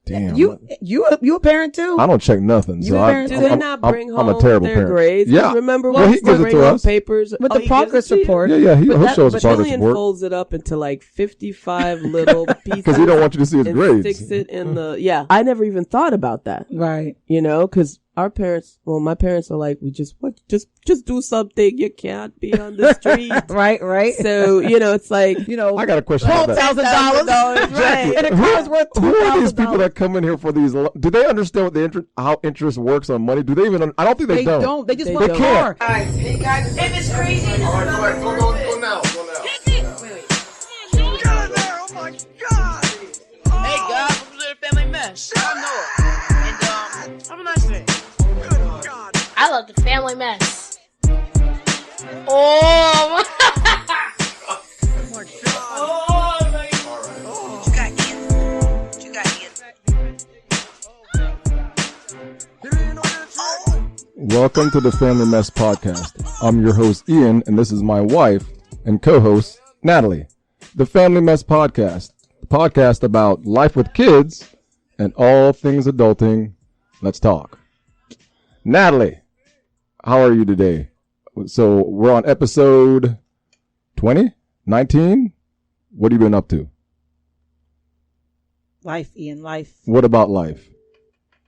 Damn. You a parent too? I don't check nothing. Do they not bring home I'm a terrible their parent. grades? Yeah. Remember well, when he gives it bring to home us. papers With the progress report. Yeah, he'll show us the progress Julian report. folds it up into like 55 little pieces. Because he don't want you to see his grades. Sticks it in the, I never even thought about that. Right. You know, because my parents are like, we just do something. You can't be on the street. Right. So, it's like, I got a question about that. $12,000. Right. And a car's worth $2,000. Who are these people that come in here for these? Do they understand what how interest works on money? Do they even? I don't think they don't. They just want a car. Alright, hey guys, if it's crazy, alright, go now. Wait. Get in there! Oh my God! Hey guys, welcome to the Family Mess. I'm Noah, and have a nice day. Good God! I love the Family Mess. Oh my God! Oh my God. You got Ian. Welcome to the Family Mess Podcast. I'm your host Ian, and this is my wife and co-host Nathalie. The Family Mess Podcast, the podcast about life with kids and all things adulting. Let's talk. Nathalie, how are you today? So we're on episode 20, 19. What have you been up to? Life, Ian, life. What about life?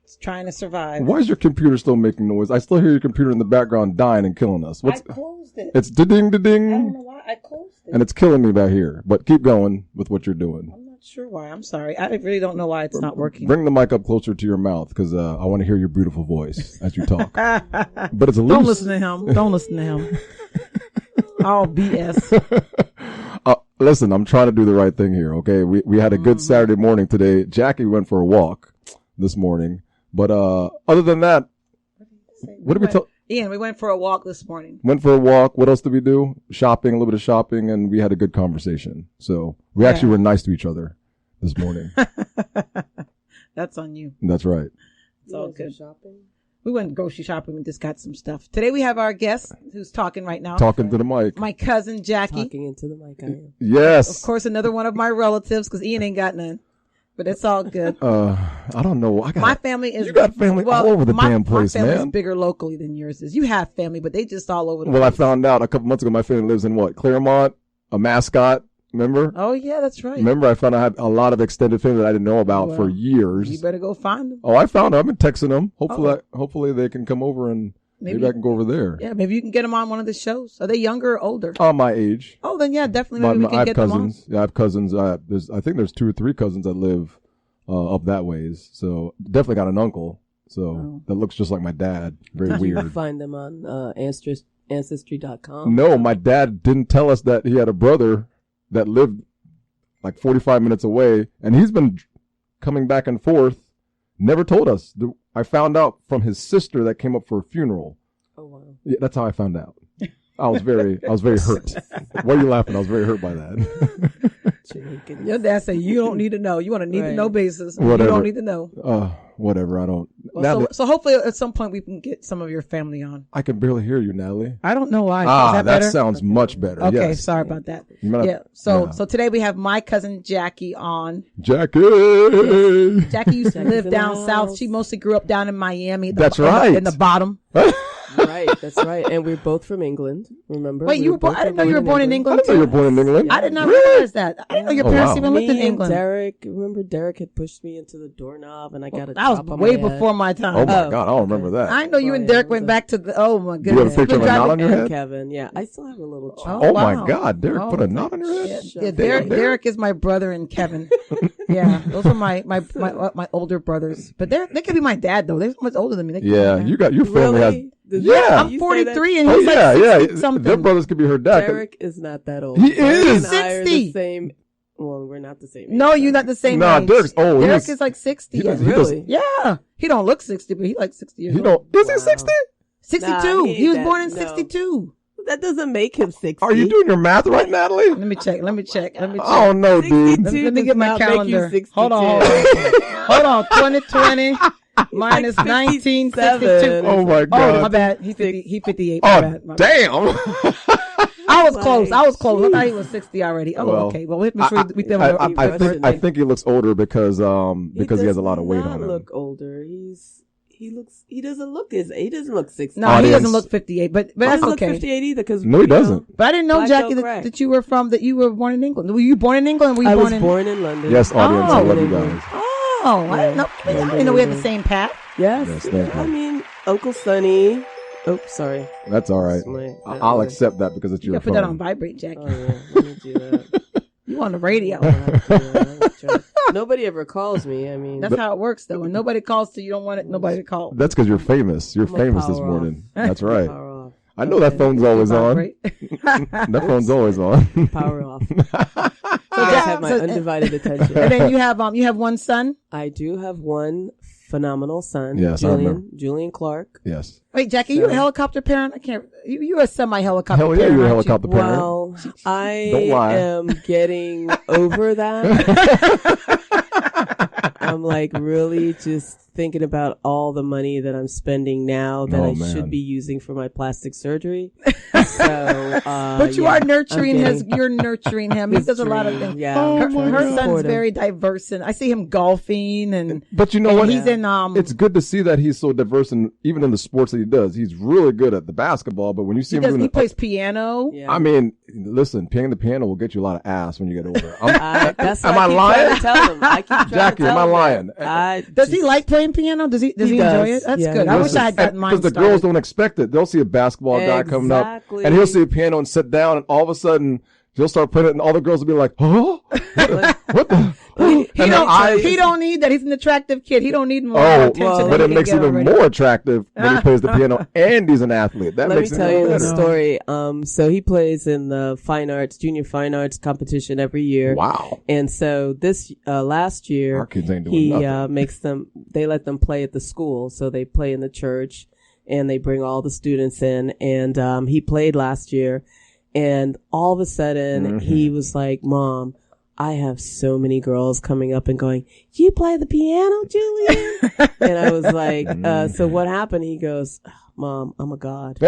It's trying to survive. Why is your computer still making noise? I still hear your computer in the background dying and killing us. I closed it. It's da-ding, da-ding. I don't know why I closed it. And it's killing me back here. But keep going with what you're doing. I'm not sure why. I'm sorry. I really don't know why it's not working. Bring the mic up closer to your mouth because I want to hear your beautiful voice as you talk. But it's a loose. Don't listen to him. Don't listen to him. All BS. Listen, I'm trying to do the right thing here, okay? We had a good Saturday morning today. Jackie went for a walk this morning. But other than that, what did we tell? Ian, we went for a walk this morning. Went for a walk. What else did we do? Shopping, a little bit of shopping, and we had a good conversation. So we actually were nice to each other this morning. That's on you. That's right. It's all good. Shopping? We went grocery shopping. We just got some stuff. Today we have our guest who's talking right now. Talking to the mic. My cousin Jackie. Talking into the mic, I am. Yes. Of course, another one of my relatives because Ian ain't got none. But it's all good. I don't know. My family is. You got family all over the damn place, my family man. is bigger locally than yours is. You have family, but they just all over the place. Well, I found out a couple months ago my family lives in what? Claremont, a Mascot. Remember? Oh, yeah, that's right. Remember, I found out I had a lot of extended family that I didn't know about for years. You better go find them. Oh, I found them. I've been texting them. Hopefully they can come over and maybe I can go over there. Yeah, maybe you can get them on one of the shows. Are they younger or older? My age. Oh, then yeah, definitely maybe we can get them on. Yeah, I have cousins. I think there's 2 or 3 cousins that live up that ways. So definitely got an uncle. So that looks just like my dad. Very weird. You find them on Ancestry.com. No, my dad didn't tell us that he had a brother that lived like 45 minutes away, and he's been coming back and forth. Never told us. I found out from his sister that came up for a funeral. Oh wow! Yeah, that's how I found out. I was very hurt. Why are you laughing? I was very hurt by that. Your dad said you don't need to know. You want a need to know basis. Whatever. You don't need to know. Whatever. I don't. Well, so hopefully at some point we can get some of your family on. I can barely hear you, Nathalie. I don't know why. Is that sounds much better. Okay, yes. sorry about that. So today we have my cousin Jackie on. Jackie. Yes. Jackie used to live down south. She mostly grew up down in Miami. That's right. In the bottom. Right, that's right. And we're both from England, remember? Wait, you were born? I didn't know you were born in England. I didn't know you were born in England. Yeah. I did not realize that. I didn't know your parents even lived in England. Remember Derek had pushed me into the doorknob and I got a that was chop on way my before my time. Oh my God, I don't remember that. I know you and Derek went back to the, oh my goodness. You have a picture of a knot on your head? Kevin, yeah. I still have a little chop. Oh my God, Derek put a knot on your head? Yeah, Derek is my brother and Kevin. Yeah, those are my older brothers. But they could be my dad though. They're so much older than me. Yeah, you got your family has. Yeah, I'm 43 and he's like 60 something. Their brothers could be her dad. Derek is not that old. He is. He's 60. Same. Well, we're not the same age. No, you're not the same age. Derek's old. Derek is like 60. Really? Yeah. He don't look 60, but he like 60 years old. Is he 60? 62. He was born in 62. That doesn't make him 60. Are you doing your math right, Nathalie? Let me check. Oh, no, dude. Let me get my calendar. Hold on. Hold on. 2020 minus 1962. Oh, my God. Oh, my bad. He 58. Oh, damn. I was close. I thought he was 60 already. Oh, Well, okay. Well, we I think he looks older because he has a lot of weight on him. Look older. He doesn't look 60. No, he doesn't look 58, but that's doesn't okay. look 58 either. Because No, he doesn't. But I didn't know, Black Jackie, don't crack. that you were born in England. Were you born in England? Or were you I born was in? born in London. Yes, audience, I love you guys. Oh, I didn't know. I didn't know we had the same path. Yes. Yes, thank you. I mean, Uncle Sonny. Oh, sorry. That's all right. I'll accept that because it's You your gotta put that phone. on vibrate, Jackie. Oh yeah, let me do that. You on the radio? Nobody ever calls me. I mean, That's how it works, though. When nobody calls to you, don't want nobody to call. That's because you're famous. You're I'm a famous this power morning. off. That's right. Power off. I know that phone's always on. Vibrate. That phone's always on. Power off. I just have my undivided attention. And then you have one son. I do have one phenomenal son. Yes, I remember. Julian Clark. Yes. Wait, Jackie, you a helicopter parent? I can't. You're a semi-helicopter Hell parent. yeah, you're a aren't you? helicopter parent. Well, I Don't lie. am getting over that. I'm like really just thinking about all the money that I'm spending now that I should be using for my plastic surgery. So, but you are nurturing you're nurturing him. He does a lot of things. Yeah, her son's very diverse, and I see him golfing and. But you know what? He's in. It's good to see that he's so diverse, and even in the sports that he does, he's really good at the basketball. But when you see him, he plays piano. I mean, listen, playing the piano will get you a lot of ass when you get older. That's am what I lying? Tell him. I keep trying Jackie, to tell am I him lying? that. Does he like playing piano? Does he enjoy does. it? That's Yeah, good. he I does. wish I had gotten mine Because the girls don't expect it. They'll see a basketball guy coming up, Exactly. and he'll see a piano and sit down, and all of a sudden he'll start playing it, and all the girls will be like, "Oh, what the?" He don't need that. He's an attractive kid. He don't need more attention. But than it he makes can it get even already. more attractive when he plays the piano and he's an athlete. That Let me makes tell it you even the better. story. So he plays in the junior fine arts competition every year. Wow. And so this last year, Our kids ain't doing nothing. they let them play at the school. So they play in the church and they bring all the students in. And he played last year. And all of a sudden, he was like, "Mom, I have so many girls coming up and going, you play the piano, Julian?" And I was like, so what happened? He goes, "Mom, I'm a god."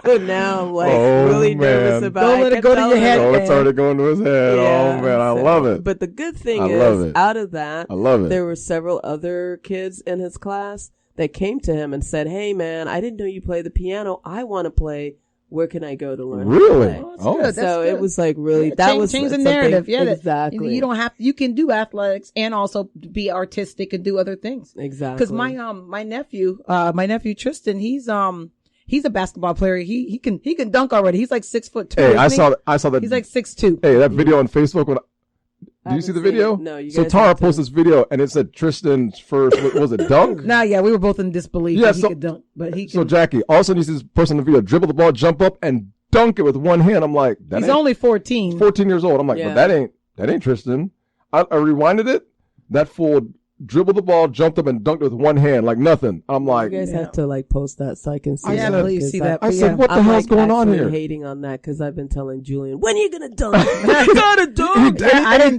So now I'm like really nervous about it. Don't let it go to your head. Oh, it's already going to his head. Yeah, Oh man, I love it. But the good thing love is, it. out of that, I love it. there were several other kids in his class that came to him and said, "Hey man, I didn't know you play the piano. I want to play. Where can I go to learn?" Really? How to play? Oh, good. So That's it was like really Yeah, that was change the something- narrative. Yeah, exactly. You don't have. You can do athletics and also be artistic and do other things. Exactly. Because my nephew Tristan, he's a basketball player. He can dunk already. He's like 6'2". Hey, I isn't he? saw that. He's like 6'2". Hey, that video on Facebook. Did you see the haven't seen video? it. No, you So guys Tara have to. posted this video, and it said Tristan's first. Was it dunk? Nah, yeah, we were both in disbelief Yeah, that he so- could dunk, but he So can. Jackie, all of a sudden you see this person in the video dribble the ball, jump up, and dunk it with one hand. I'm like, that He's ain't only 14. 14 years old. I'm like, Yeah. but that ain't Tristan. I rewinded it. That fool dribbled the ball, jumped up, and dunked it with one hand, like nothing. I'm like, You guys have to like post that so I can see. Yeah, that, please 'cause see that. I said, Yeah. what the I'm hell's like going on actually here? hating on that because I've been telling Julian, when are you gonna dunk? You gotta dunk.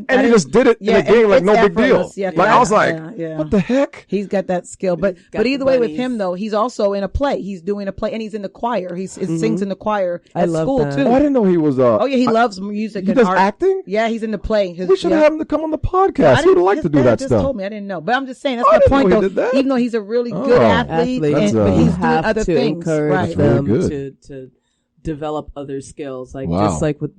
And he just did it in a game like it's no big deal. effortless. Yeah, Like I was like, yeah. what the heck? He's got that skill, but got either the way with bunnies. him though, he's also in a play. He's doing a play, and he's in the choir. He sings in the choir I at love school that. too. Oh, I didn't know he was. Oh yeah, he loves music He and does art. acting. Yeah, he's in the play. We should have had him to come on the podcast. He would have liked to do Dad that just stuff. told me. I didn't know, but I'm just saying that's I my didn't point know he though. did that. Even though he's a really good Oh. athlete, That's, but he's you doing have other to things. encourage Right. them Really to develop other skills. Like Wow. just like with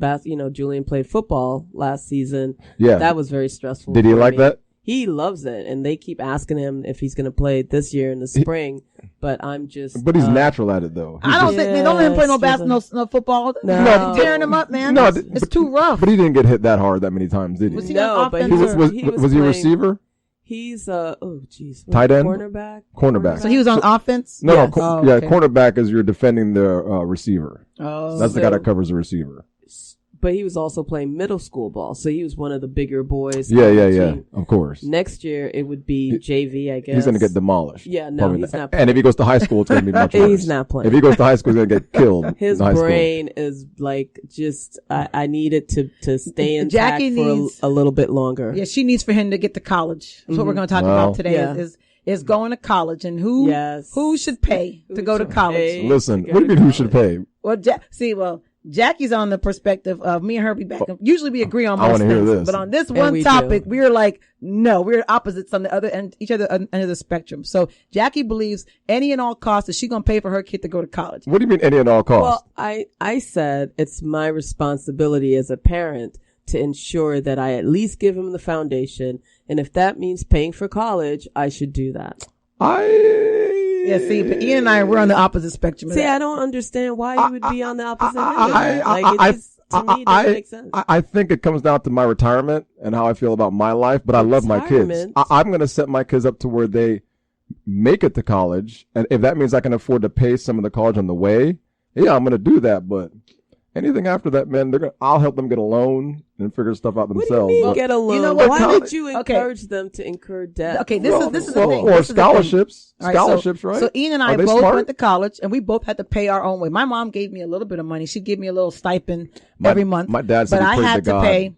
Julian played football last season. Yeah. That was very stressful. Did he for like me. that? He loves it, and they keep asking him if he's going to play this year in the spring. But I'm just. But he's natural at it though. I don't think they don't let him play no Yes, basketball, no football. No. He's tearing him up, man. No, it's too rough. But he didn't get hit that hard that many times, did he? Was he No, on but offense? Was he a playing- receiver? He's Tight end? cornerback. Cornerback. So he was on offense. No, Yes. no, Oh, okay. cornerback is you're defending the receiver. Oh, That's the guy So- that covers the receiver. But he was also playing middle school ball, so he was one of the bigger boys. Yeah, on yeah, the yeah. team. Of course. Next year it would be JV, I guess. He's going to get demolished. Yeah, no, Probably he's not And if he goes to high school, it's going to be much worse. He's not playing. If he goes to high school, he's going to get killed. His in high brain is like just. I need it to stay intact Jackie for needs- a little bit longer. Yeah, she needs for him to get to college. That's what we're going to talk Well, about today. Yeah. Is is going to college, and who should pay to go to college. Listen, what do you mean who should pay? Well, Jackie's on the perspective of me and her be back. Usually we agree on I most wanna hear things, this. but on this one topic, we're like, no, we're opposites on the other end, each other end of the spectrum. So Jackie believes any and all costs that she's going to pay for her kid to go to college. What do you mean any and all costs? Well, I said it's my responsibility as a parent to ensure that I at least give him the foundation. And if that means paying for college, I should do that. Yeah, see, but Ian and I, we're on the opposite spectrum. See, I don't understand why you would be on the opposite end. To me, it doesn't make sense. I think it comes down to my retirement and how I feel about my life, but I love my kids. I'm going to set my kids up to where they make it to college. And if that means I can afford to pay some of the college on the way, yeah, I'm going to do that. But anything after that, man, I'll help them get a loan and figure stuff out themselves. What do you mean get a loan? You know what? Why would you encourage them to incur debt? Okay, this is the thing. Or scholarships. Scholarships, right? So Ian and I both went to college, and we both had to pay our own way. My mom gave me a little bit of money. She gave me a little stipend every month. My dad said but I had to pay.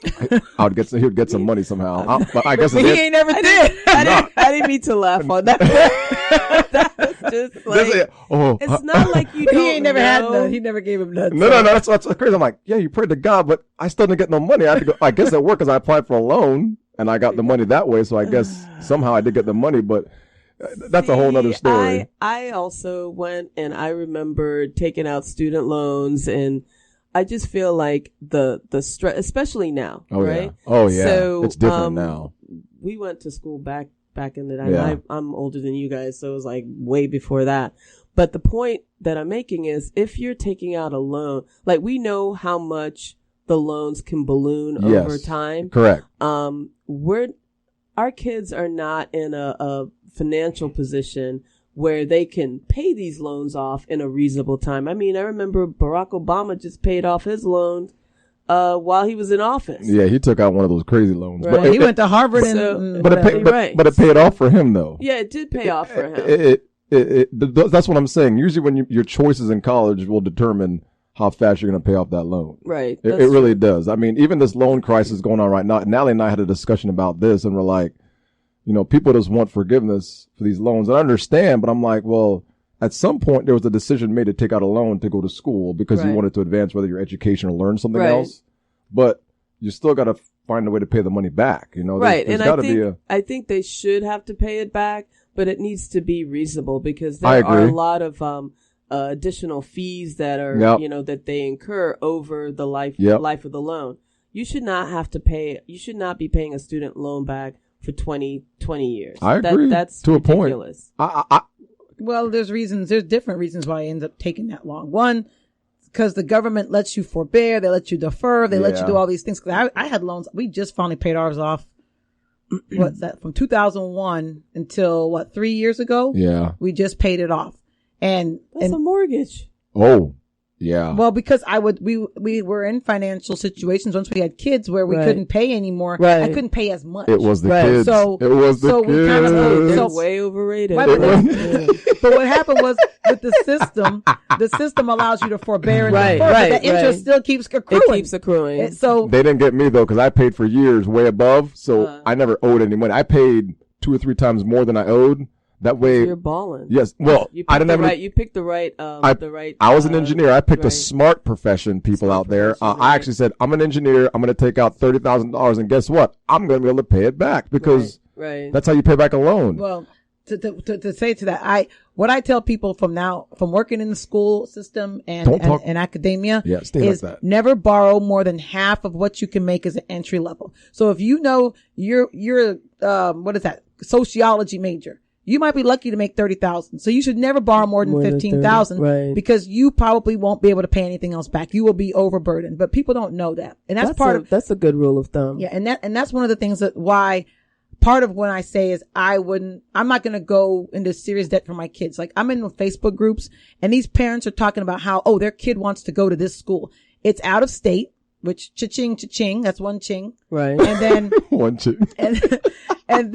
He would get some money somehow. I guess he ain't never did. I didn't mean to laugh on that. That was just like, it's not like you don't He ain't never had none. He never gave him none. No, that's crazy. I'm like, yeah, you prayed to God, but I still didn't get no money. I had to go. I guess it worked because I applied for a loan and I got the money that way. So I guess somehow I did get the money, but that's a whole nother story. I also went and I remember taking out student loans, and I just feel like the stress, especially now, right? Yeah. Oh yeah. So, it's different now. We went to school back in the day. Yeah. I'm older than you guys, so it was like way before that. But the point that I'm making is if you're taking out a loan, like we know how much the loans can balloon over time. Correct. Our kids are not in a financial position where they can pay these loans off in a reasonable time. I mean, I remember Barack Obama just paid off his loans while he was in office. Yeah, he took out one of those crazy loans. Right. But he went to Harvard but it paid off for him though. Yeah, it did pay off for him. That's what I'm saying. Usually when your choices in college will determine how fast you're going to pay off that loan. Right. It really does. I mean, even this loan crisis going on right now, Nathalie and I had a discussion about this, and we're like, people just want forgiveness for these loans. And I understand, but I'm like, well, at some point there was a decision made to take out a loan to go to school because you wanted to advance whether your education or learn something else. But you still got to find a way to pay the money back. Right. And I think they should have to pay it back, but it needs to be reasonable because there are a lot of additional fees that are, that they incur over the life of the loan. You should not be paying a student loan back for 20 years. I agree. That's to ridiculous. A point. Well, there's different reasons why it ends up taking that long. One, because the government lets you forbear, they let you defer, they let you do all these things. Cause I had loans. We just finally paid ours off. What's that? From 2001 until 3 years ago? Yeah. We just paid it off. And that's a mortgage. Oh. Yeah. Well, because we were in financial situations once we had kids where we couldn't pay anymore. Right. I couldn't pay as much. It was the kids. It was the kids. We kind of way overrated. But what happened was with the system allows you to forbear and defer, but the interest still keeps accruing. It keeps accruing. And so they didn't get me though, because I paid for years way above, so I never owed any money. I paid 2 or 3 times more than I owed. That way, you're balling. Yes. Well, I didn't have You picked the right. I was an engineer. I picked a smart profession. People out there. I actually said, I'm an engineer. I'm going to take out $30,000, and guess what? I'm going to be able to pay it back because that's how you pay back a loan. Well, to say to that, what I tell people from working in the school system and academia is never borrow more than half of what you can make as an entry level. So if you're what is that? Sociology major. You might be lucky to make $30,000. So you should never borrow more than $15,000 because you probably won't be able to pay anything else back. You will be overburdened, but people don't know that. And that's a good rule of thumb. Yeah. And that's one of the things why part of when I say is I'm not going to go into serious debt for my kids. Like I'm in the Facebook groups and these parents are talking about how, their kid wants to go to this school. It's out of state, which cha-ching, that's one ching. Right. And then one ching. And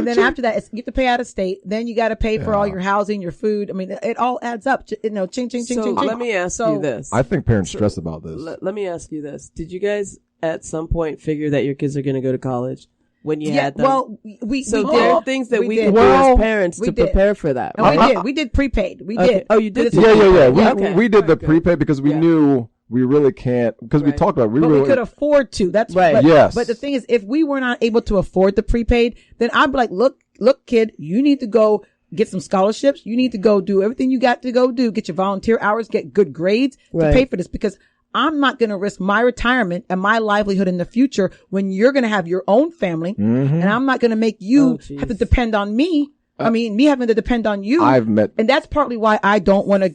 then after that, you have to pay out of state. Then you got to pay for all your housing, your food. I mean, it all adds up. Ching, ching. Let me ask you this. I think parents stress about this. Let me ask you this. Did you guys at some point figure that your kids are going to go to college? when you had them. Well, there are things that we could do as parents to prepare for that. And we did prepaid. We did. Oh, you did? Yeah. We did the prepaid because we knew we really can't, because we talked about it. We could afford to. That's right. But the thing is, if we were not able to afford the prepaid, then I'd be like, look, kid, you need to go get some scholarships. You need to go do everything you got to go do. Get your volunteer hours, get good grades to pay for this, because I'm not going to risk my retirement and my livelihood in the future when you're going to have your own family, and I'm not going to make you have to depend on me. Me having to depend on you. And that's partly why I don't want to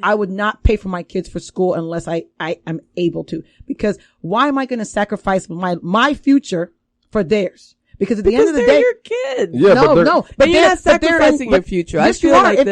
I would not pay for my kids for school unless I am able to, because why am I going to sacrifice my future for theirs? Because at the end of the day, your kids. Yeah, but you're not sacrificing your future. Yes, you are. If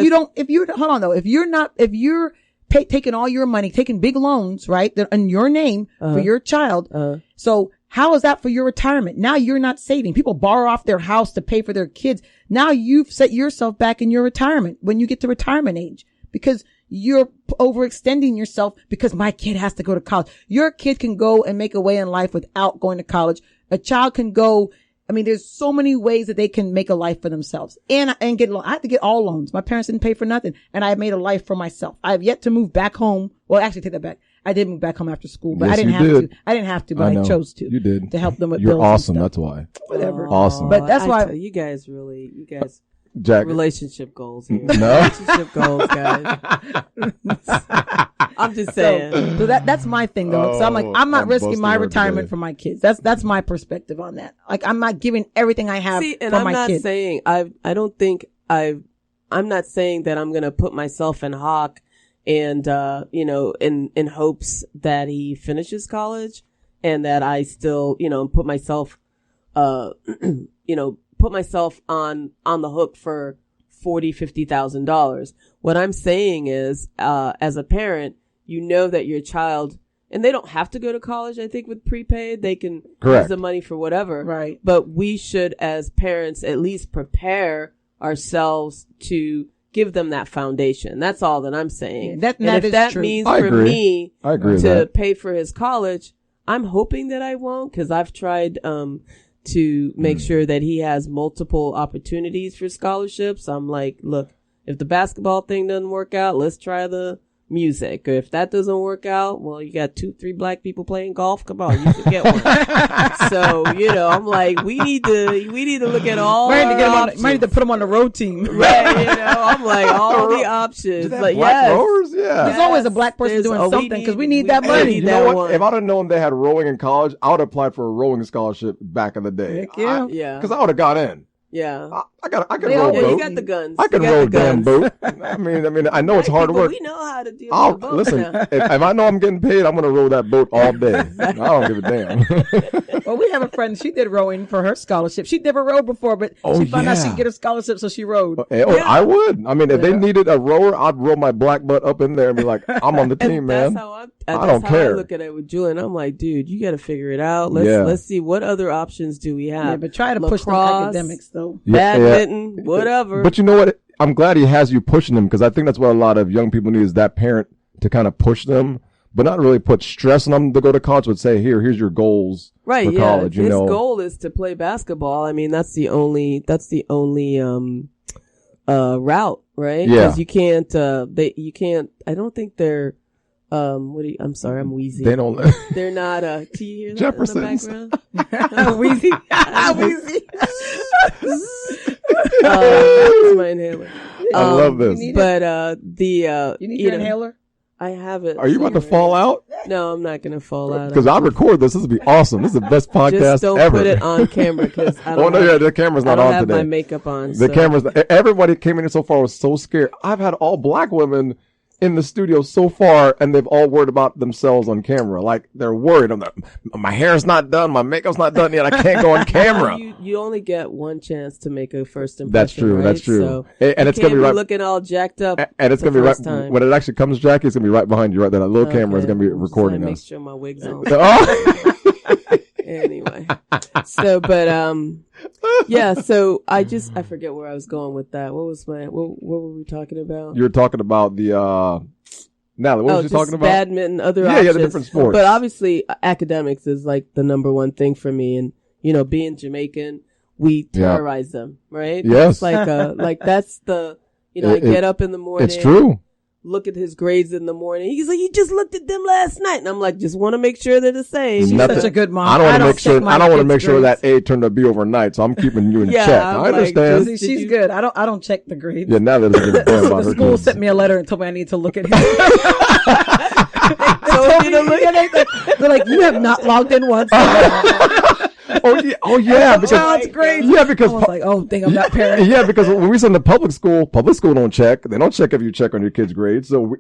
you're taking all your money, taking big loans, right, in your name for your child. So how is that for your retirement? Now you're not saving. People borrow off their house to pay for their kids. Now you've set yourself back in your retirement when you get to retirement age, because you're overextending yourself because my kid has to go to college. Your kid can go and make a way in life without going to college. A child can go. There's so many ways that they can make a life for themselves and get loans. I had to get all loans. My parents didn't pay for nothing, and I made a life for myself. I have yet to move back home. Well, actually, take that back. I did move back home after school, but I didn't have to. I didn't have to, but I chose to. You did. To help them with You're bills. Awesome. And That's why. Whatever. Awesome. But that's why you guys, Jack. Relationship goals here. No. Relationship goals, guys. I'm just saying. So that's my thing though. So I'm like, I'm not risking my retirement for my kids. That's my perspective on that. Like, I'm not giving everything I have for my kids. I'm not saying that I'm going to put myself in hock and, in hopes that he finishes college and that I still, put myself, put myself on the hook for $40,000-$50,000. What I'm saying is, as a parent, that your child, and they don't have to go to college. I think with prepaid, they can use the money for whatever. Right. But we should, as parents, at least prepare ourselves to give them that foundation. That's all that I'm saying. That true. Means I for agree. me I agree to pay for his college, I'm hoping that I won't, because I've tried, to make sure that he has multiple opportunities for scholarships. I'm like, look, if the basketball thing doesn't work out, let's try the music. Or if that doesn't work out, well, you got 2-3 black people playing golf. Come on, you should get one. So, I'm like, we need to look at all options. Might need to put them on the road team. Right, I'm like, all the options. Like, black rowers? Yeah. There's always a black person doing something, because we need that money. You know what? If I'd have known they had rowing in college, I would have applied for a rowing scholarship back in the day. Heck yeah. Because I would have got in. Yeah. I can row a boat. You got the guns. I can row a damn boat. I mean, I know it's hard work. We know how to deal with a boat. Listen, if I know I'm getting paid, I'm going to row that boat all day. I don't give a damn. Well, we have a friend. She did rowing for her scholarship. She'd never rowed before, but she found out she'd get a scholarship, so she rowed. I would. I mean, if they needed a rower, I'd roll my black butt up in there and be like, I'm on the team, man. That's how I look at it with Julian. I'm like, dude, you got to figure it out. Let's see what other options do we have. Yeah, but try to push the academics, though. Badminton, whatever. But you know what? I'm glad he has you pushing them, because I think that's what a lot of young people need, is that parent to kind of push them, but not really put stress on them to go to college, but say, here's your goals for college. His goal is to play basketball. I mean, that's the only route, right? Yeah. Because you can't, I don't think they're, I'm sorry, I'm wheezy. They don't. They're not, do you hear that Jeffersons. in the background? Wheezy. Wheezy. That's my inhaler. I love this. But, you need your inhaler? I have it. Are you about to fall out? No, I'm not going to fall out. Because I record this. This will be awesome. This is the best podcast ever. Just don't put it on camera, because I don't the camera's not on today. I don't have my makeup on. The camera's everybody came in here so far was so scared. I've had all black women in the studio so far, and they've all worried about themselves on camera. Like, they're worried. My hair's not done. My makeup's not done yet. I can't go on camera. You only get one chance to make a first impression. That's true. Right? That's true. So and it's going to be right. Looking all jacked up. And it's going to be right. Time. When it actually comes, Jackie, it's going to be right behind you. Right there. That little camera is going to be recording us. Make sure my wig's on. Oh. Anyway. So, but, yeah, so I forget where I was going with that. What were we talking about? You were talking about the, Natalie, what was you talking about? Badminton, other options. Yeah, the different sports. But obviously, academics is like the number one thing for me. And, being Jamaican, we terrorize them, right? Yes. It's like that's the, I get up in the morning. It's true. Look at his grades in the morning. He's like, you just looked at them last night. And I'm like, just want to make sure they're the same. She's such a good mom. I don't want to make sure that A turned out to be overnight. So I'm keeping you in check. I understand. She's good. I don't check the grades. Yeah, now that it's a damn about the her school kids. sent me a letter and told me I need to look at him. They're like, you have not logged in once. Oh yeah, because child's grades. Yeah, because I was like, think I'm that parent. Yeah, because when we send to public school don't check. They don't check if you check on your kids' grades. So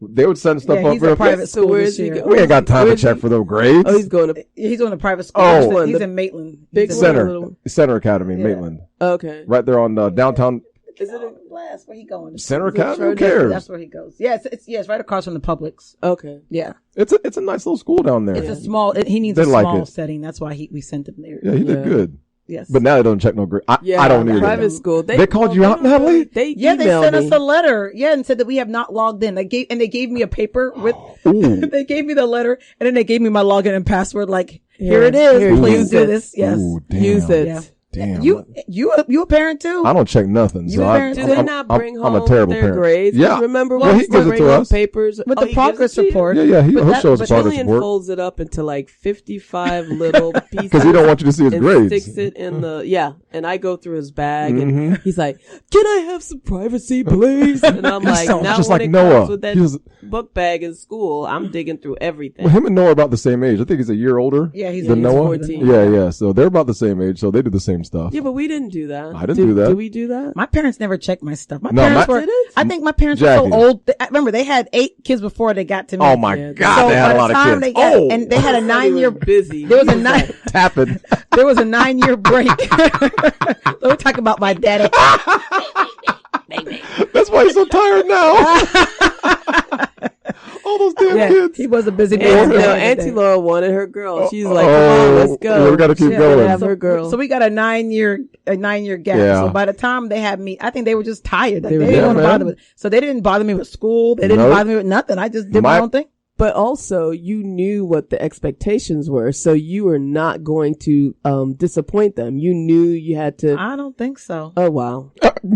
they would send stuff up. He's a private school this year. We ain't got time to check for those grades. Oh, he's going to private school. Oh, he's in Maitland. Big Center Academy, Maitland. Okay, right there on downtown. Is it a glass? Where he going? Center Academy? Who cares? That's where he goes. Yeah, it's right across from the Publix. Okay. Yeah. It's a nice little school down there. It's a small. He needs a small setting. That's why we sent him there. Yeah, he did good. Yes. But now they don't check no grade. I don't either. Private school. They called you out, Natalie? They sent us a letter. Yeah, and said that we have not logged in. They gave me a paper with. They gave me the letter, and then they gave me my login and password. Like, here it is. Please do this. Yes. Ooh, damn. Use it. Yeah. Damn. You a parent too? I don't check nothing. You a parent too? Do they not bring home I'm a terrible their parent. grades? Yeah. Remember he gives it to us. Papers with the progress report. Yeah, he'll show us the progress Julian report. folds it up into like 55 little pieces because he don't want you to see his grades. Sticks it in and I go through his bag and he's like, "Can I have some privacy, please?" And I'm like, "Now just when like it Noah. comes with that book bag in school, I'm digging through everything." Well, him and Noah are about the same age. I think he's a year older. Yeah, he's Noah. 14. Yeah. So they're about the same age. So they do the same stuff. Yeah, but we didn't do that. I didn't do that. Did we do that? My parents never checked my stuff. I think my parents Jackie. were so old. Remember, they had 8 kids before they got to me. Oh my God, so they had a lot of kids. And they had a 9-year busy. There was a 9 tapping. There was a 9-year break. Let me talk about my daddy. That's why he's so tired now. All those damn kids. He was a busy man. Auntie Laura wanted her girl. She's like, "Come on, let's go." Yeah, we got to keep going. Have her girl. So we got a 9-year gap. Yeah. So by the time they had me, I think they were just tired. Like, They didn't want to bother with. So they didn't bother me with school. They didn't bother me with nothing. I just did my own thing. But also, you knew what the expectations were, so you were not going to disappoint them. You knew you had to. I don't think so. Oh wow!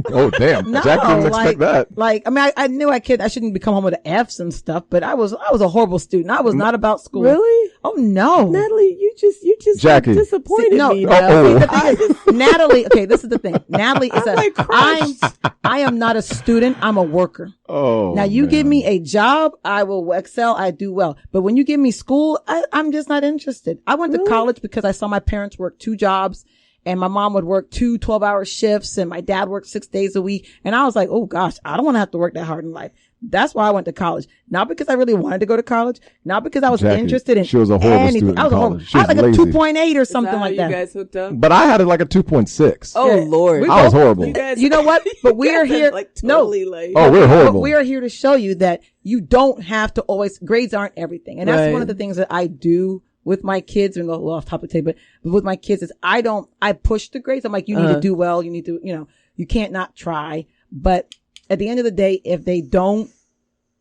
Oh damn! No, Jack didn't expect that. Like, I mean, I knew I shouldn't become home with F's and stuff, but I was a horrible student. I was not about school. Really? Oh no, Natalie, you just Jackie. Disappointed me. The thing is, Natalie. Okay, this is the thing. Natalie is I am not a student. I'm a worker. Oh. Now you give me a job, I will excel. I do well. But when you give me school, I'm just not interested. I went to college because I saw my parents work 2 jobs and my mom would work 2 12-hour shifts and my dad worked 6 days a week. And I was like, oh gosh, I don't want to have to work that hard in life. That's why I went to college. Not because I really wanted to go to college. Not because I was interested in She was a horrible student in college. She was like lazy. a 2.8 or something like that. You guys hooked up? But I had it like a 2.6. Oh Lord. I was horrible. You know what? But we are here. We're horrible. But we are here to show you that you don't have to always, grades aren't everything. And that's one of the things that I do with my kids, and go off topic today, but with my kids is I push the grades. I'm like, you need to do well. You need to, you can't not try. But at the end of the day, if they don't,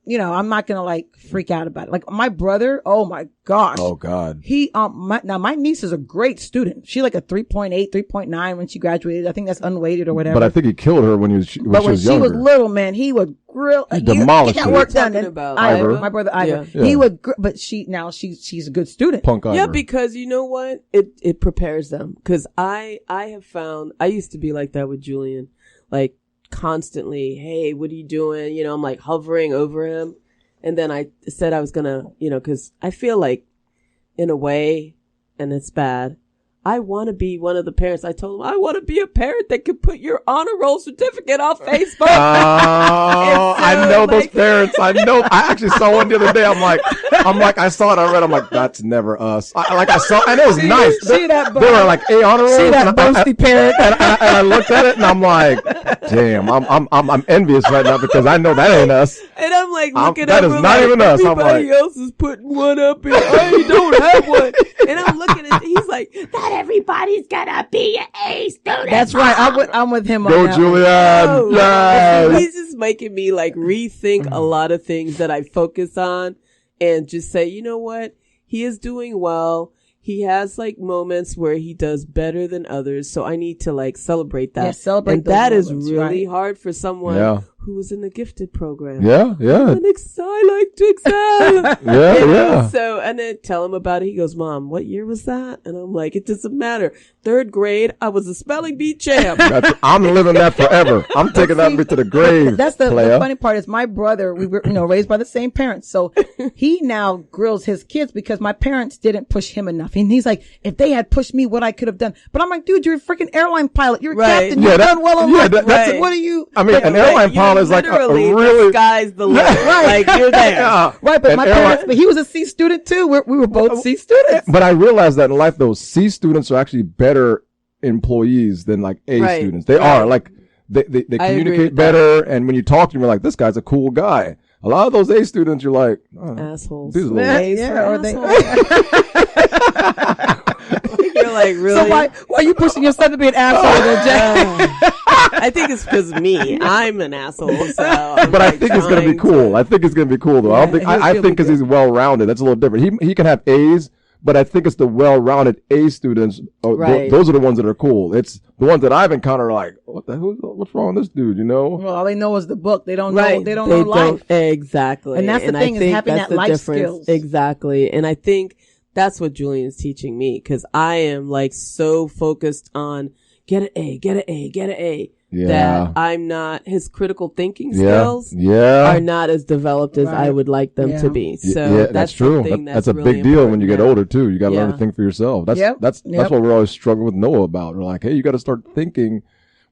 I'm not going to like freak out about it. Like my brother, oh my gosh. Oh God. He, now my niece is a great student. She like a 3.8, 3.9 when she graduated. I think that's unweighted or whatever. But I think he killed her when she was younger. Was little, man, he would grill. He demolished get her. that work done. Ivor. My brother Ivor. Yeah. He would, but she's a good student. Punk Ivor. Yeah, because you know what? It prepares them. Cause I have found, I used to be like that with Julian. Like constantly, hey, what are you doing? I'm like hovering over him. And then I said I was gonna, cause I feel like in a way, and it's bad, I want to be one of the parents. I told him, I want to be a parent that can put your honor roll certificate on Facebook. I know those parents. I know. I actually saw one the other day. I'm like, I saw it. I read. I'm like, that's never us. I saw, and it was nice. See that? They were like A honor roll. See that boasty parent? And I looked at it, and I'm like, damn. I'm envious right now because I know that ain't us. And I'm like looking that up. is not even us. I'm Everybody like, else is putting one up, and I don't have one. And I'm looking at. He's like, not everybody's gonna be an A student. That's right. I'm with him. Go, on that Julian. Oh, Yes. He's just making me like rethink a lot of things that I focus on, and just say, you know what? He is doing well. he has like moments where he does better than others. So I need to like celebrate that. Yeah, celebrate and those that moments, is really right. hard for someone who was in the gifted program. Yeah, yeah. I like to excel. Yeah. So, and then tell him about it. He goes, Mom, what year was that? And I'm like, it doesn't matter. 3rd grade, I was a spelling bee champ. I'm living that forever. I'm taking that to the grave. That's the funny part is my brother, we were, raised by the same parents. So he now grills his kids because my parents didn't push him enough. And he's like, if they had pushed me, what I could have done. But I'm like, dude, you're a freaking airline pilot. You're a captain. You've done well in life. That's what are you? I mean, an airline pilot is like a really the sky's the limit. Right. Like you're there. Right. But my parents, but he was a C student too. We were both C students. But I realized that in life, those C students are actually better employees than like A students. They are like, they communicate better. And when you talk to them, you're like, this guy's a cool guy. A lot of those A students, you're like, assholes. These Or they. You're like, really? So why are you pushing your son to be an asshole then, Jack? I think it's because me. I'm an asshole. So but I think it's going to be cool. I think it's going to be cool though. Yeah, I think because he's well-rounded. That's a little different. He can have A's, but I think it's the well-rounded A students. Those are the ones that are cool. It's the ones that I've encountered are like, what's wrong with this dude? You know? Well, all they know is the book. They don't know. They don't know life. Exactly. And that's the thing is having that life skills. Exactly. And I think that's what Julian's teaching me because I am like so focused on get an A. Yeah. That I'm not, his critical thinking skills are not as developed as I would like them to be. So that's true. That's a really big deal when you get older too. You got to learn to think for yourself. That's what we're always struggling with Noah about. We're like, hey, you got to start thinking.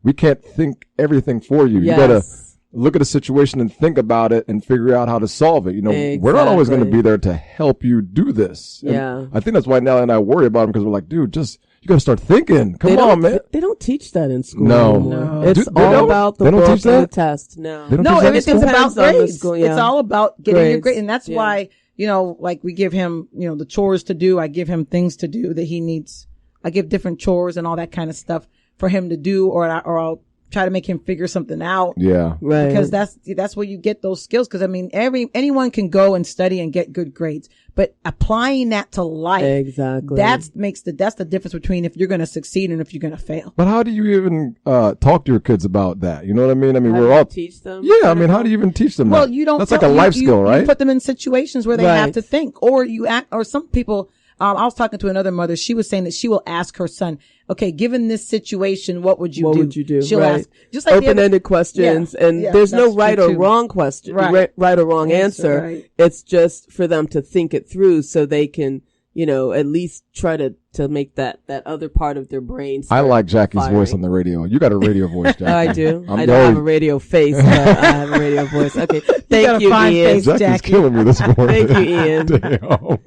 We can't think everything for you. You got to look at a situation and think about it and figure out how to solve it. You know, we're not always going to be there to help you do this. And I think that's why Nellie and I worry about him because we're like, dude, you got to start thinking. Come on, man. They don't teach that in school. No. It's all about the book and the test. No, everything's about grades. School, It's all about getting your grade. And that's why, like we give him, the chores to do. I give him things to do that he needs. I give different chores and all that kind of stuff for him to do, or I'll try to make him figure something out. Yeah. Right. Because that's where you get those skills. Because I mean, anyone can go and study and get good grades, but applying that to life. Exactly. That's the difference between if you're going to succeed and if you're going to fail. But how do you even, talk to your kids about that? You know what I mean? I mean, we're all teach them. Yeah. I mean, how do you even teach them well, that? you don't. That's like a life skill, right? You put them in situations where they have to think, or you act, or some people, I was talking to another mother. She was saying that she will ask her son, okay, given this situation, what would you do? She'll ask just like open-ended questions, and there's no right or wrong question, right or wrong answer. Right. It's just for them to think it through so they can, at least try to make that other part of their brain. I like Jackie's voice on the radio. You got a radio voice, Jackie. I do. I don't have a radio face, but I have a radio voice. Okay. Thank you, Ian. Jackie's killing me this morning. Thank you, Ian.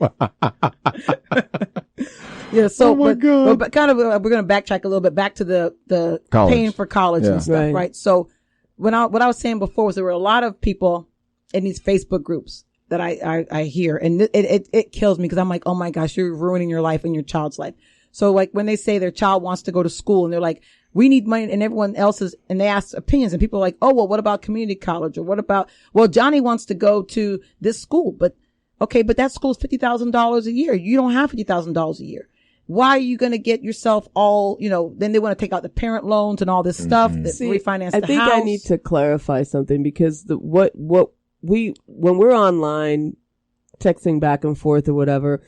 Yeah, so but kind of we're going to backtrack a little bit back to the paying for college and stuff, right? So what I was saying before was there were a lot of people in these Facebook groups that I hear, and it kills me because I'm like, oh my gosh, you're ruining your life and your child's life. So like when they say their child wants to go to school and they're like, we need money, and everyone else's, and they ask opinions, and people are like, oh, well, what about community college? Or what about, well, Johnny wants to go to this school, but okay, but that school's $50,000 a year. You don't have $50,000 a year. Why are you going to get yourself all, then they want to take out the parent loans and all this stuff that refinance the house. I think I need to clarify something because when we're online texting back and forth or whatever,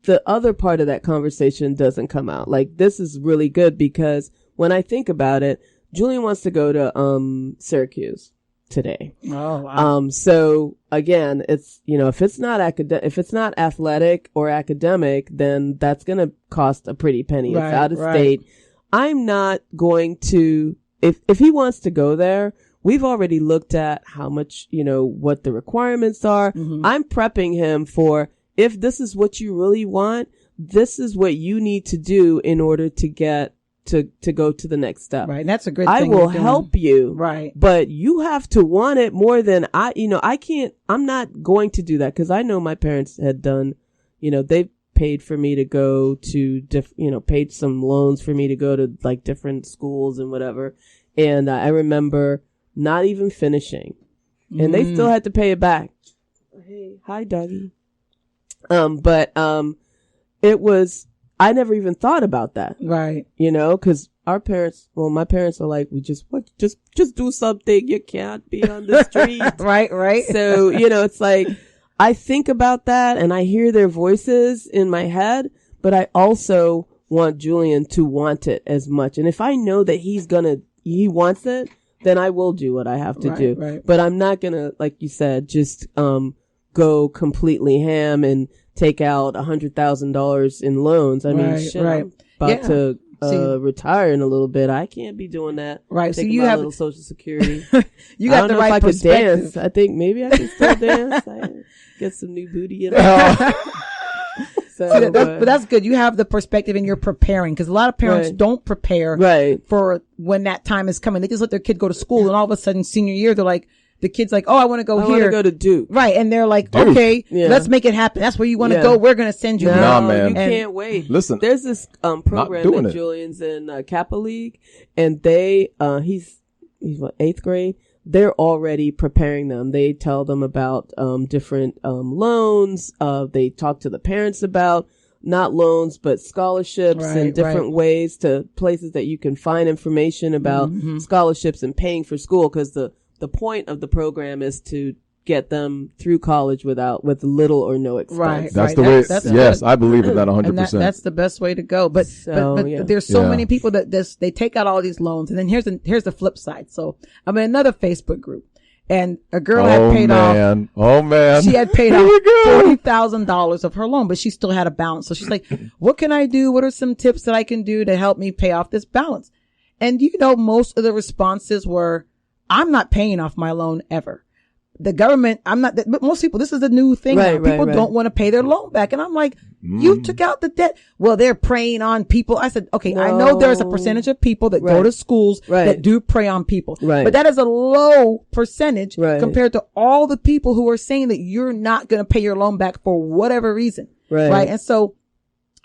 the other part of that conversation doesn't come out. Like, this is really good because when I think about it, Julian wants to go to, Syracuse today. Oh, wow. So again, it's, if it's not athletic or academic, then that's going to cost a pretty penny. It's out of state. I'm not going to, if he wants to go there, we've already looked at how much, what the requirements are. Mm-hmm. I'm prepping him for, if this is what you really want, this is what you need to do in order to get to go to the next step. Right. And that's a good thing. I will help you. Right. But you have to want it more than I'm not going to do that because I know my parents had done, they've paid for me to go to paid some loans for me to go to like different schools and whatever. And I remember not even finishing and they still had to pay it back. Hey, hi, doggy. But it was, I never even thought about that. Right. Cause my parents are like, just do something. You can't be on the street. Right. So, it's like, I think about that and I hear their voices in my head, but I also want Julian to want it as much. And if I know that he wants it, then I will do what I have to do. Right. But I'm not gonna, like you said, just, go completely ham and take out $100,000 in loans. I mean, shit, I'm about to retire in a a little bit. I can't be doing that. Right. So you have a little Social Security. You got the right perspective. I could dance. I think maybe I can still dance. Get some new booty in but that's good. You have the perspective and you're preparing, because a lot of parents don't prepare for when that time is coming. They just let their kid go to school, and all of a sudden senior year, they're like, the kid's like, oh, I want to go here. I want to go to Duke. Right. And they're like, Duke. Okay, let's make it happen. That's where you want to go. We're going to send you there. Nah, man. You can't wait. Listen. There's this program that Julian's in, Kappa League, and they, he's what, 8th grade? They're already preparing them. They tell them about, different, loans. They talk to the parents about not loans, but scholarships and different ways to places that you can find information about scholarships and paying for school. Cause the point of the program is to get them through college with little or no expense. Right. That's the way. Yes, I believe in that 100%. That's the best way to go. But there's so many people that they take out all these loans, and then here's the flip side. So I'm in another Facebook group, and a girl had paid off. Oh man. She had paid off $40,000 of her loan, but she still had a balance. So she's like, what can I do? What are some tips that I can do to help me pay off this balance? And most of the responses were, I'm not paying off my loan ever. The government, but most people, this is the new thing now. People don't want to pay their loan back. And I'm like, you took out the debt. Well, they're preying on people. I said, okay, I know there's a percentage of people that go to schools that do prey on people. Right. But that is a low percentage compared to all the people who are saying that you're not going to pay your loan back for whatever reason. Right. And so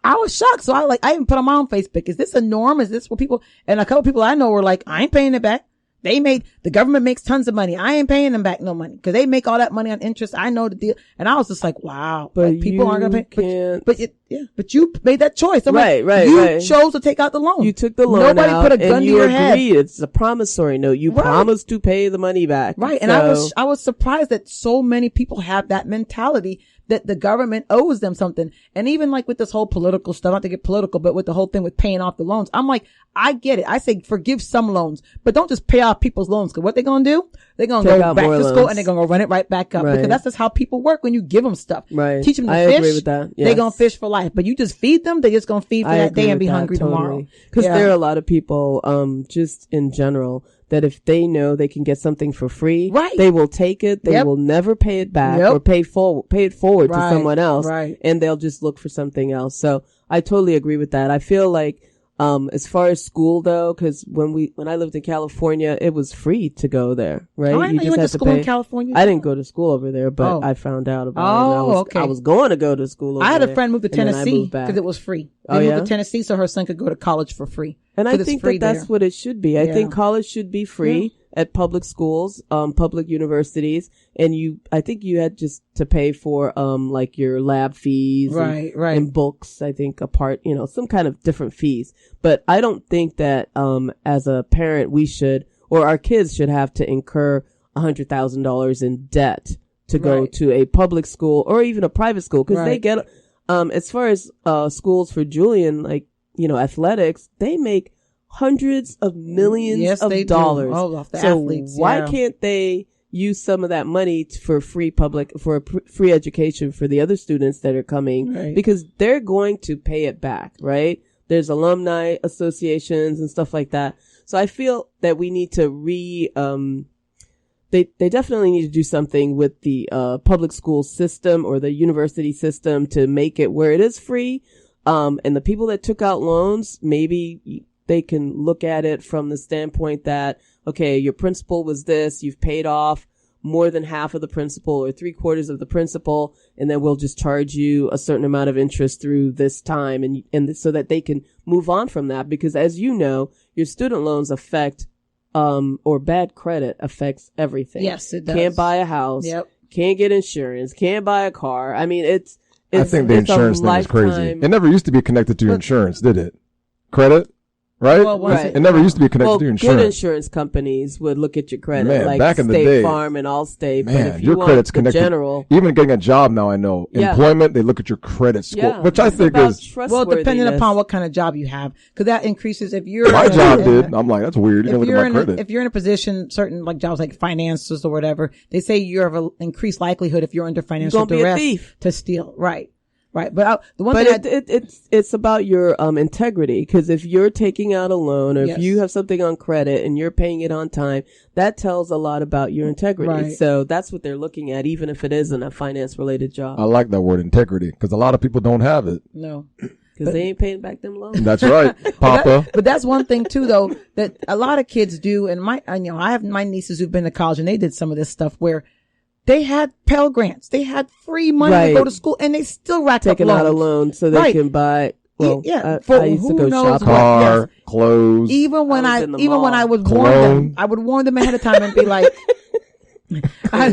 I was shocked. So I even put on my own Facebook, is this a norm? Is this what people, and a couple people I know were like, I ain't paying it back. The government makes tons of money. I ain't paying them back no money because they make all that money on interest. I know the deal. And I was just like, wow, but people aren't going to pay. But you made that choice. I'm you chose to take out the loan. You took the loan Nobody out put a gun to your head. It's a promissory note. You promised to pay the money back. Right. And I was surprised that so many people have that mentality that the government owes them something. And even like with this whole political stuff, not to get political, but with the whole thing with paying off the loans, I'm like, I get it. I say forgive some loans, but don't just pay off people's loans. Cause what they're going to do, they're going to go back to school and they're going to run it right back up because that's just how people work when you give them stuff. Right. Teach them to fish. I agree with that. Yes. They're going to fish for life, but you just feed them. They're just going to feed for that day and be hungry tomorrow. Cause there are a lot of people, just in general, that if they know they can get something for free, they will take it. They will never pay it back or pay it forward to someone else. Right. And they'll just look for something else. So I totally agree with that. I feel like, as far as school though, cause when I lived in California, it was free to go there, right? Oh, I know you went to school in California. I didn't go to school over there, but I found out about it. I was going to go to school over there. I had a friend move to Tennessee because it was free. They moved to Tennessee so her son could go to college for free. And I think that's what it should be. I think college should be free at public schools, public universities. And I think you had just to pay for, like your lab fees and books, I think some kind of different fees. But I don't think that, as a parent, we should, or our kids should have to incur $100,000 in debt to go to a public school or even a private school. Cause they get, as far as, schools for Julian, like, athletics, they make hundreds of millions of dollars. Off the so athletes, why can't they use some of that money for free education for the other students that are coming? Because they're going to pay it back, right? There's alumni associations and stuff like that. So I feel that we need to they definitely need to do something with the public school system or the university system to make it where it is free. And the people that took out loans, maybe they can look at it from the standpoint that, okay, your principal was this, you've paid off more than half of the principal or 3/4 of the principal, and then we'll just charge you a certain amount of interest through this time, and so that they can move on from that. Because as you know, your student loans affect, or bad credit affects everything. Yes, it does. Can't buy a house. Can't get insurance. Can't buy a car. I mean, I think the insurance thing is crazy. It never used to be connected to your insurance, did it? Credit? Right? Well, right. It never used to be connected to your insurance. Good insurance companies would look at your credit, man, like back in the State day, Farm and Allstate. Man, but if you your want credit's the connected. General, even getting a job now, I know. Yeah. Employment, they look at your credit score, which I think is... Well, depending upon what kind of job you have. Because that increases if you're... My job did. I'm like, that's weird. You can look at my credit. If you're in a position, certain like jobs like finances or whatever, they say you have an increased likelihood if you're under financial duress to steal. Right. Right. But it's about your integrity, because if you're taking out a loan or if you have something on credit and you're paying it on time, that tells a lot about your integrity. Right. So that's what they're looking at, even if it isn't a finance related job. I like that word, integrity, because a lot of people don't have it. No. Because they ain't paying back them loans. That's right, Papa. But that's one thing too, though, that a lot of kids do. And I have my nieces who've been to college and they did some of this stuff where they had Pell Grants. They had free money to go to school, and they still racked up loans. Taking out a loan so they can buy. Well, for I used to who go knows shopping. Car, clothes. Even when I would warn them, I would warn them ahead of time and be like, I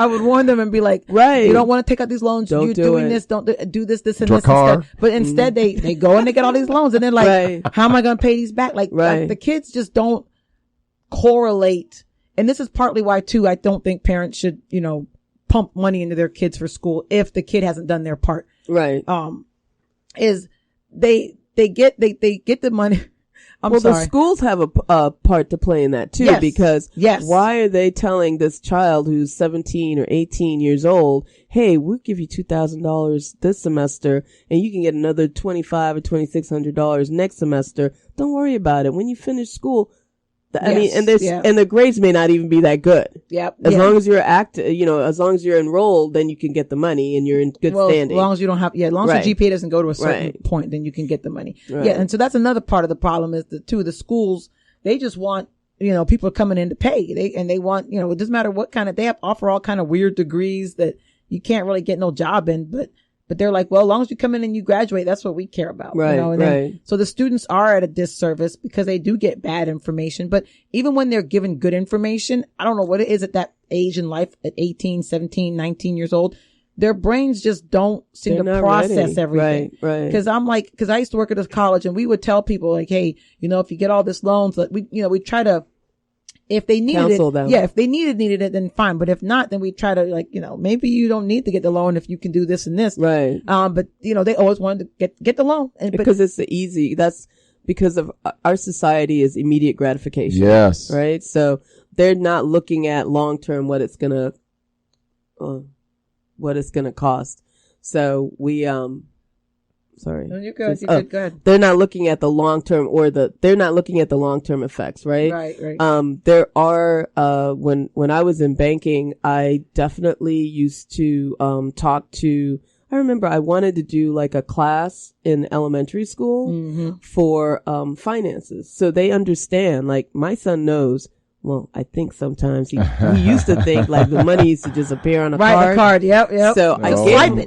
would warn them and be like, you don't want to take out these loans. You're doing this. Don't do this, and this instead. But instead, they go and they get all these loans, and then like, how am I going to pay these back? Like the kids just don't correlate. And this is partly why too, I don't think parents should, pump money into their kids for school if the kid hasn't done their part. Right. Is they get the money. The schools have a part to play in that too, because why are they telling this child who's 17 or 18 years old, hey, we'll give you $2,000 this semester and you can get another $2,500 or $2,600 next semester. Don't worry about it. When you finish school, and the grades may not even be that good. Yep. As long as you're as long as you're enrolled, then you can get the money and you're in good standing. As long as you don't have, as long as your GPA doesn't go to a certain point, then you can get the money. Right. Yeah. And so that's another part of the problem is the schools, they just want, people coming in to pay. They want, it doesn't matter what kind of, they offer all kind of weird degrees that you can't really get no job in, but they're like, well, as long as you come in and you graduate, that's what we care about. Right. So the students are at a disservice because they do get bad information. But even when they're given good information, I don't know what it is at that age in life at 18, 17, 19 years old. Their brains just don't seem to process everything. Right. Cause I used to work at this college and we would tell people like, hey, if you get all this loans, like we try to, if they needed counsel it, them. if they needed it, then fine. But if not, then we try to maybe you don't need to get the loan if you can do this and this. Right. But they always wanted to get the loan. Because it's easy. That's because of our society is immediate gratification. Yes. Right. So they're not looking at long term what it's gonna cost. So we sorry. No, you're good. You're good. Go ahead. They're not looking at the long term they're not looking at the long term effects, right? Right. There are, when I was in banking, I definitely used to, I remember I wanted to do like a class in elementary school for, finances. So they understand, like my son knows. Well, I think sometimes he used to think like the money used to just appear on a card. Right, a card. Yep. So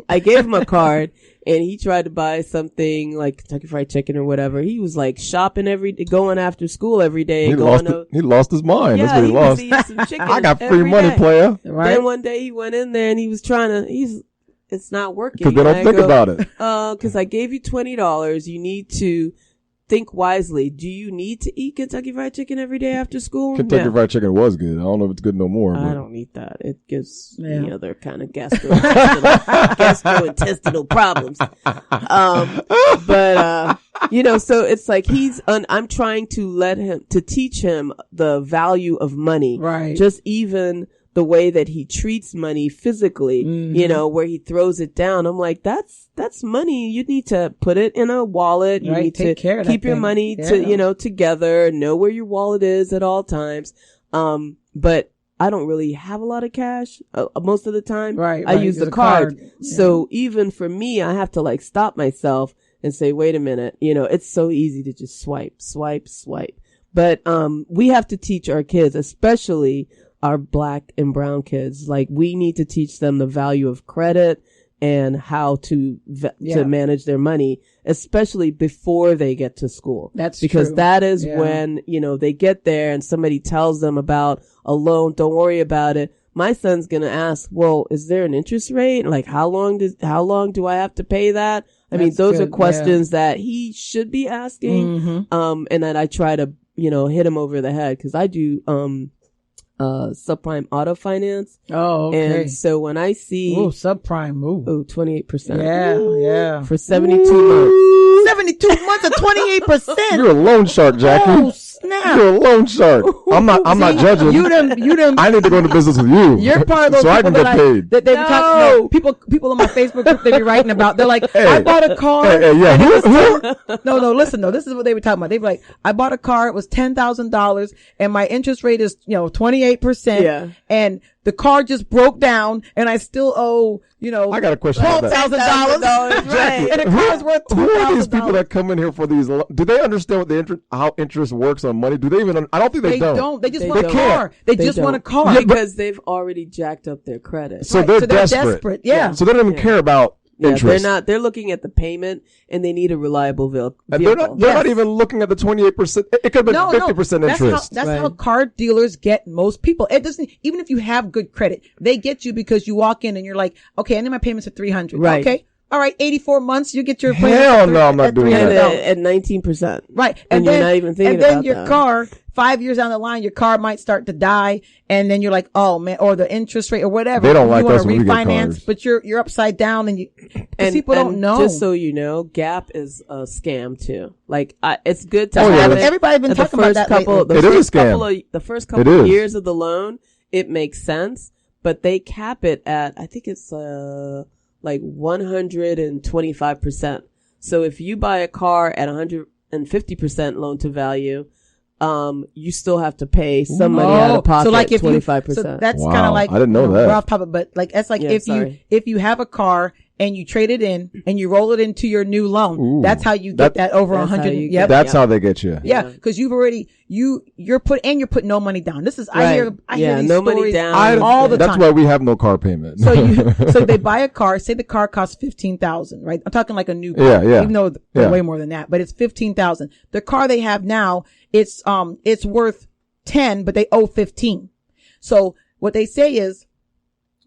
I gave him a card and he tried to buy something like Kentucky Fried Chicken or whatever. He was like shopping going after school every day. He lost his mind. Yeah, that's what he lost. Was eating some chicken I got free money, player. Right. Then one day he went in there and he was it's not working. Because they don't think about it. Because I gave you $20. You need to think wisely. Do you need to eat Kentucky Fried Chicken every day after school? Kentucky Fried Chicken was good. I don't know if it's good no more. I don't eat that. It gives me other kind of gastrointestinal problems. So it's like I'm trying to teach him the value of money. Right. Just even the way that he treats money physically, where he throws it down. I'm like, that's money. You need to put it in a wallet. You need to keep your money together, know where your wallet is at all times. But I don't really have a lot of cash most of the time. Right. I use the card. So even for me, I have to like stop myself and say, wait a minute, it's so easy to just swipe. But, we have to teach our kids, especially our black and brown kids. Like we need to teach them the value of credit and how to manage their money, especially before they get to school. That's because true. That is when, they get there and somebody tells them about a loan. Don't worry about it. my son's going to ask, well, is there an interest rate? Like, how long do I have to pay that? I mean, those are questions that he should be asking. And that I try to, hit him over the head, because I do, subprime auto finance. Oh, okay. And so when I see subprime, 28%. Yeah. For 72 months. 72 months of 28%. You're a loan shark, Jackie. Oh, snap. You're a loan shark. I'm not judging. You done. I need to go into business with you. You're part of those so people I can get paid. That they be talking, people on my Facebook group, they be writing about. They're like, I bought a car. No, listen though. This is what they were talking about. They be like, I bought a car. It was $10,000 and my interest rate is, 28%. Yeah. And the car just broke down and I still owe, I got a question about that. $12,000. Right. And the car's worth $2,000. Who are these people that come in here for these? Do they understand what how interest works on money? Do they even? I don't think they don't. They just want a car. They just want a car. Yeah, because they've already jacked up their credit. So they're desperate. Yeah. So they don't even care about interest. They're looking at the payment and they need a reliable vehicle. And they're not even looking at the 28%. It could have been 50% interest. That's how car dealers get most people. It doesn't, even if you have good credit, they get you because you walk in and you're like, okay, I need my payments at $300. Right. Okay. All right. 84 months, you get your Hell no, I'm not doing that. At 19%. Right. And you're not even thinking about that. And then your car, 5 years down the line, your car might start to die. And then you're like, oh man, or the interest rate or whatever. They don't like us when we get cars. But you're upside down and people don't know. Just so you know, Gap is a scam too. Like, it's good to have it. Everybody's been talking about that lately. It is a scam. The first couple of years of the loan, it makes sense, but they cap it at, I think it's, like 125%. So if you buy a car at 150% loan to value, you still have to pay some money out of pocket. So like 25%. So that's kind of like, I didn't know that. Rough topic, but like, that's like if you have a car and you trade it in and you roll it into your new loan, that's how you get that over 100. Yep. That's how they get you. Yeah. Cause you've already, you're put no money down. This is, I hear these no stories money down all the time. That's why we have no car payment. So they buy a car, say the car costs $15,000, right? I'm talking like a new car. Yeah. Even though they're way more than that, but it's $15,000. The car they have now, it's worth 10, but they owe 15. So what they say is,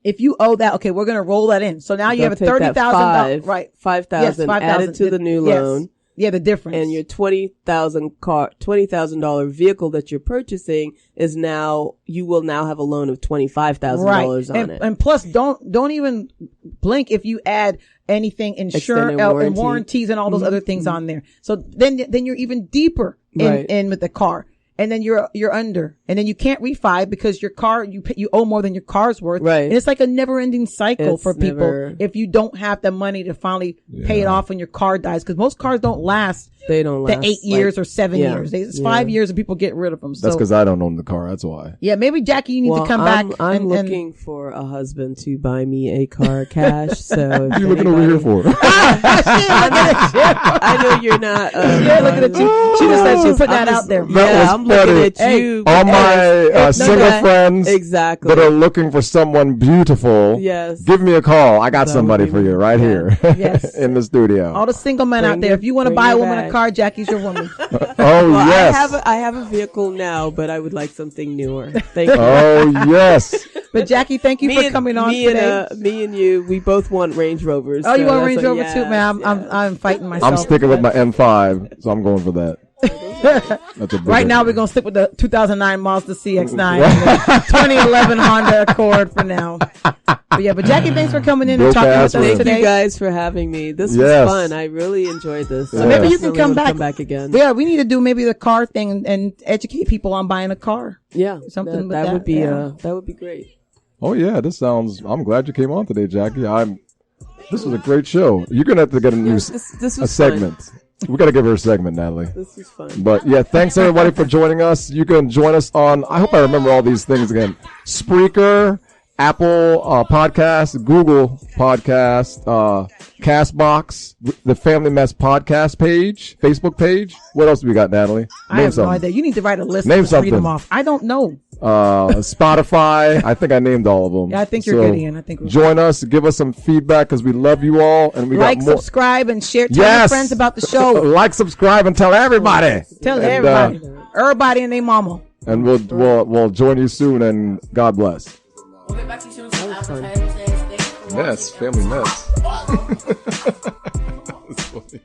if you owe that, okay, we're going to roll that in. So now you have a $30,000, right? 5,000 added to the new loan. Yeah, the difference. And your $20,000 vehicle that you're purchasing is now, you will now have a loan of $25,000 on it. And plus, don't even blink if you add anything, insurance and warranties and all those other things on there. So then you're even deeper in with the car. And then you're under, and then you can't refi because your car, you owe more than your car's worth. Right. And it's like a never ending cycle for people if you don't have the money to finally pay it off when your car dies. Cause most cars don't last. They don't last. The 8 years or 7 years. It's 5 years and people get rid of them. So. That's cause I don't own the car. That's why. Yeah. Maybe Jackie, you need to come back. I'm looking for a husband to buy me a car cash. So what are you looking over here for? I know you're not. Yeah, looking at you. She just said she put that out there. I'm looking at you. All my single friends exactly that are looking for someone beautiful. Yes. Give me a call. I got somebody for you right here. Yes. In the studio. All the single men out there. If you want to buy a woman a car, Jackie's your woman. Yes. I have a vehicle now, but I would like something newer. Thank you. Oh yes. But Jackie, thank you for coming on today. Me and you, we both want Range Rovers. Oh, you want Range Rover too, man? I'm fighting myself. I'm sticking with my M5, so I'm going for that. Right now, we're going to stick with the 2009 Mazda CX-9 and the 2011 Honda Accord for now. But Jackie, thanks for coming in and talking with us today. Thank you guys for having me. This was fun. I really enjoyed this. So maybe you can come back again. Yeah, we need to do maybe the car thing and educate people on buying a car. Yeah, something that would be that would be great. Oh yeah, I'm glad you came on today, Jackie. This was a great show. You're gonna have to get a segment. Fun. We got to give her a segment, Natalie. This is fun. But yeah, thanks everybody for joining us. You can join us on, I hope I remember all these things again, Spreaker, Apple Podcast, Google Podcast, Castbox, the Family Mess Podcast page, Facebook page. What else do we got, Natalie? I have no idea. You need to write a list. Name something. Read them off. I don't know. Spotify. I think I named all of them. Yeah, I think you're good, Ian. I think join us. Give us some feedback because we love you all, and we got more. Subscribe, and share. Tell your friends about the show. Like, subscribe, and tell everybody. Everybody and their mama. And we'll join you soon. And God bless. We'll get back to you soon. That was fun. Advertising says, thank you for Mess, watching. family mess. That's funny.